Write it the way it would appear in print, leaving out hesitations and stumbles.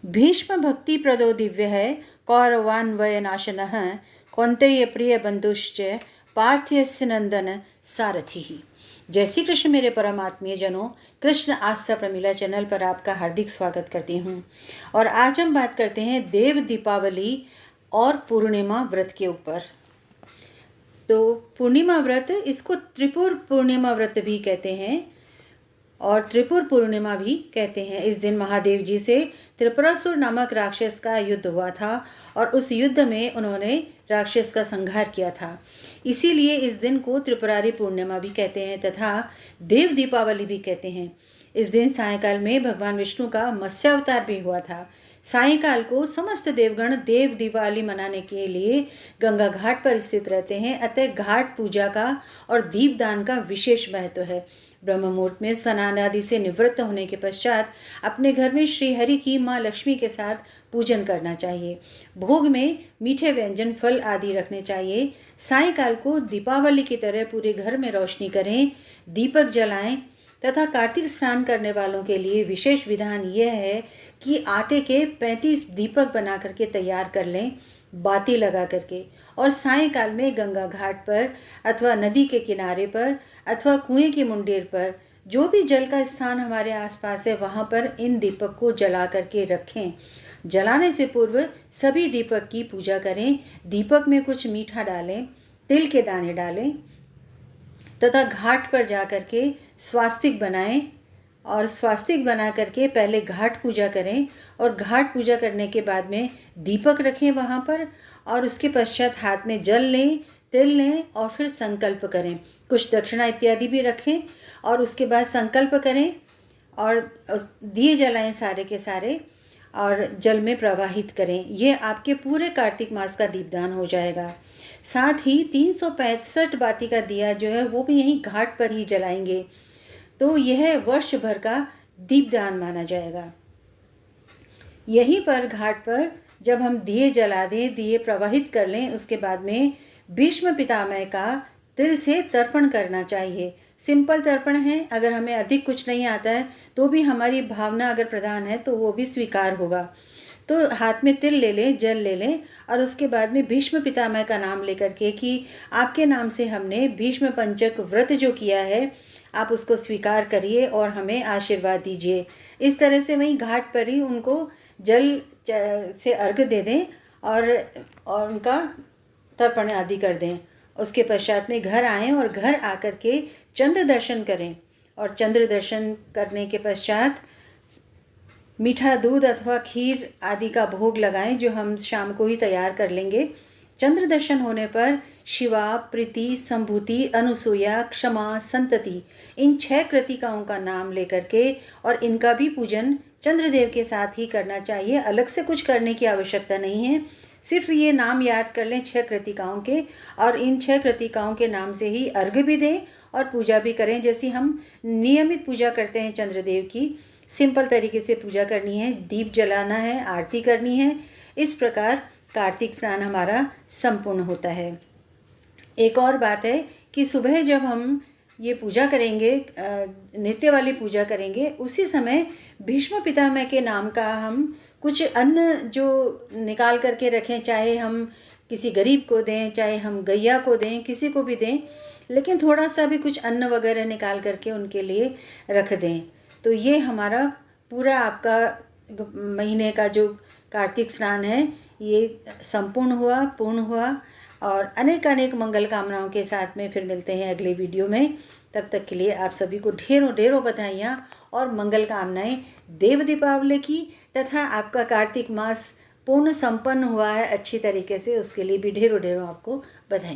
भीष्म भक्ति प्रदो दिव्य है कौरवान्वय नाशनः कौन्तेय प्रिय बंधुश्च पार्थ्यस्य नंदन सारथी ही। जय श्री कृष्ण मेरे परमात्मीय जनों, कृष्ण आस्था प्रमिला चैनल पर आपका हार्दिक स्वागत करती हूँ। और आज हम बात करते हैं देव दीपावली और पूर्णिमा व्रत के ऊपर। तो पूर्णिमा व्रत, इसको त्रिपुर पूर्णिमा व्रत भी कहते हैं और त्रिपुर पूर्णिमा भी कहते हैं। इस दिन महादेव जी से त्रिपुरासुर नामक राक्षस का युद्ध हुआ था और उस युद्ध में उन्होंने राक्षस का संहार किया था। इसीलिए इस दिन को त्रिपुरारी पूर्णिमा भी कहते हैं तथा देव दीपावली भी कहते हैं। इस दिन सायंकाल में भगवान विष्णु का मत्स्यावतार भी हुआ था। सायंकाल को समस्त देवगण देव दिवाली मनाने के लिए गंगा घाट पर स्थित रहते हैं। अतः घाट पूजा का और दीपदान का विशेष महत्व है। ब्रह्म मुहूर्त में स्नान आदि से निवृत्त होने के पश्चात अपने घर में श्री हरि की माँ लक्ष्मी के साथ पूजन करना चाहिए। भोग में मीठे व्यंजन, फल आदि रखने चाहिए। सायंकाल को दीपावली की तरह पूरे घर में रोशनी करें, दीपक जलाएं तथा कार्तिक स्नान करने वालों के लिए विशेष विधान यह है कि आटे के 35 दीपक बना करके तैयार कर लें, बाती लगा करके, और सायंकाल में गंगा घाट पर अथवा नदी के किनारे पर अथवा कुएं की मुंडेर पर जो भी जल का स्थान हमारे आसपास है वहाँ पर इन दीपक को जला करके रखें। जलाने से पूर्व सभी दीपक की पूजा करें। दीपक में कुछ मीठा डालें, तिल के दाने डालें तथा घाट पर जा कर के स्वास्तिक बनाएं और स्वास्तिक बना करके पहले घाट पूजा करें और घाट पूजा करने के बाद में दीपक रखें वहाँ पर, और उसके पश्चात हाथ में जल लें, तिल लें और फिर संकल्प करें। कुछ दक्षिणा इत्यादि भी रखें और उसके बाद संकल्प करें और दिए जलाएं सारे के सारे और जल में प्रवाहित करें। ये आपके पूरे कार्तिक मास का दीपदान हो जाएगा। साथ ही 365 बाती का दिया जो है वो भी यहीं घाट पर ही जलाएंगे। तो यह वर्ष भर का दीपदान माना जाएगा। यहीं पर घाट पर जब हम दिए जला दें, दिए प्रवाहित कर लें, उसके बाद में भीष्म पितामह का तिल से तर्पण करना चाहिए। सिंपल तर्पण है, अगर हमें अधिक कुछ नहीं आता है तो भी हमारी भावना अगर प्रधान है तो वो भी स्वीकार होगा। तो हाथ में तिल ले लें, जल ले लें और उसके बाद में भीष्म पितामह का नाम लेकर के कि आपके नाम से हमने भीष्म पंचक व्रत जो किया है आप उसको स्वीकार करिए और हमें आशीर्वाद दीजिए। इस तरह से वहीं घाट पर ही उनको जल से अर्घ दे दें और उनका तर्पण आदि कर दें। उसके पश्चात में घर आएँ और घर आकर के चंद्र दर्शन करें और चंद्र दर्शन करने के पश्चात मीठा दूध अथवा खीर आदि का भोग लगाएं जो हम शाम को ही तैयार कर लेंगे। चंद्र दर्शन होने पर शिवा, प्रीति, संभूति, अनुसूया, क्षमा, संतति, इन 6 कृतिकाओं का नाम लेकर के और इनका भी पूजन चंद्रदेव के साथ ही करना चाहिए। अलग से कुछ करने की आवश्यकता नहीं है, सिर्फ ये नाम याद कर लें 6 कृतिकाओं के और इन 6 कृतिकाओं के नाम से ही अर्घ्य भी दें और पूजा भी करें। जैसी हम नियमित पूजा करते हैं चंद्रदेव की, सिंपल तरीके से पूजा करनी है, दीप जलाना है, आरती करनी है। इस प्रकार कार्तिक स्नान हमारा संपूर्ण होता है। एक और बात है कि सुबह जब हम ये पूजा करेंगे, नित्य वाली पूजा करेंगे, उसी समय भीष्म पितामह के नाम का हम कुछ अन्न जो निकाल करके रखें, चाहे हम किसी गरीब को दें, चाहे हम गैया को दें, किसी को भी दें, लेकिन थोड़ा सा भी कुछ अन्न वगैरह निकाल करके उनके लिए रख दें। तो ये हमारा पूरा आपका महीने का जो कार्तिक स्नान है ये संपूर्ण हुआ, पूर्ण हुआ। और अनेक अनेक मंगल कामनाओं के साथ में फिर मिलते हैं अगले वीडियो में। तब तक के लिए आप सभी को ढेरों ढेरों बधाइयाँ और मंगल कामनाएं देव दीपावली की, तथा आपका कार्तिक मास पूर्ण संपन्न हुआ है अच्छी तरीके से, उसके लिए भी ढेरों ढेरों आपको बधाई।